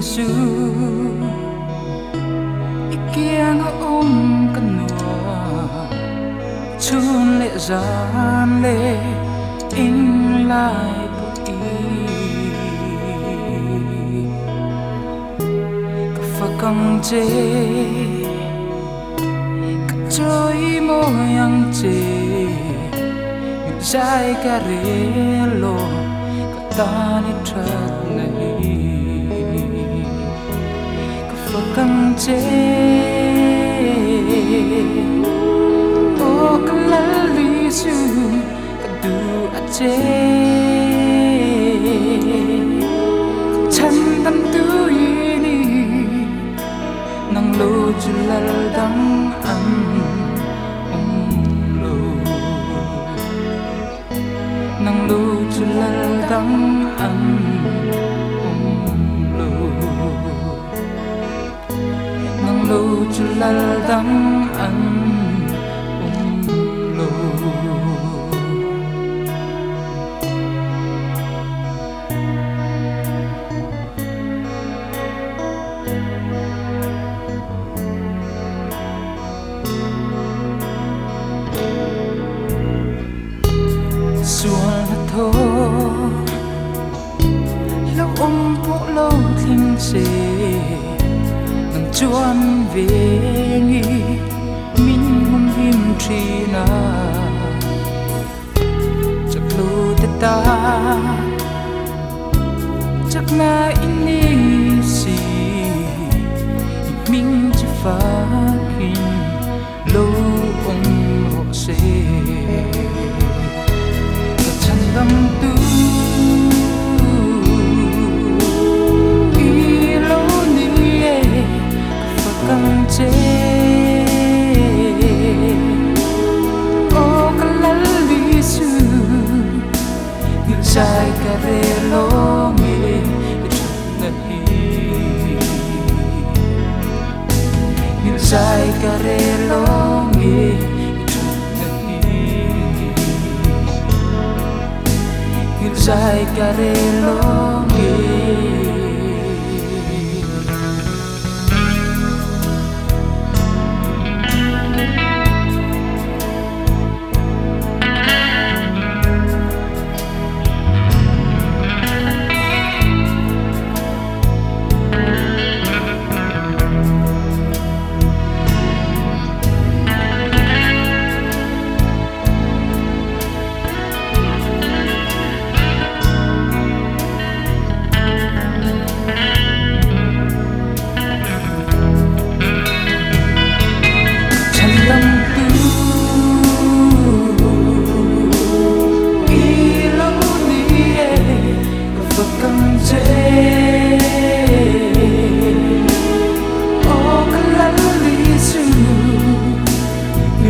su ikiang kanua chun lệ gian lệ in lại bụi cả phật căng chê cả trôi môi yang chê dài cả rê lô cả ta đi thật này cả phật căng chê o cả lá lý su cả du a chê chân tâm tu y ni nang lô chu lal dang an nang lu chu lal dang an lu nang lu chu lal dang an lu thô lâu bộ lâu thinh xê nang chuan về nghi min hum him tri na chắc lu ta chắc na in ni si min chỉ phá hin lâu ro xê tâm tu y lâu ni e phật căng chê o cả lá lý su như dài cả rê lô nghề chật nấy như dài cả rê lô nghề dài cả rê lô nghề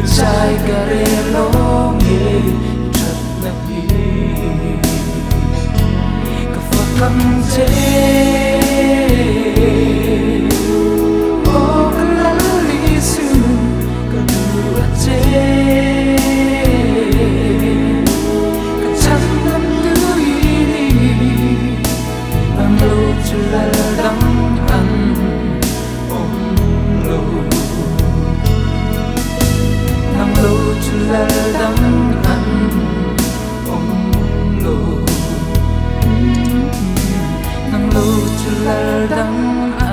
dài cả rê lô nghề thật là hi cả phật căng chê o cả lá lý su cả du a chê cả chân tâm tu y ni nang lu chu lal dang an lu nang lu chu lal dang an lu nang lu chu lal dang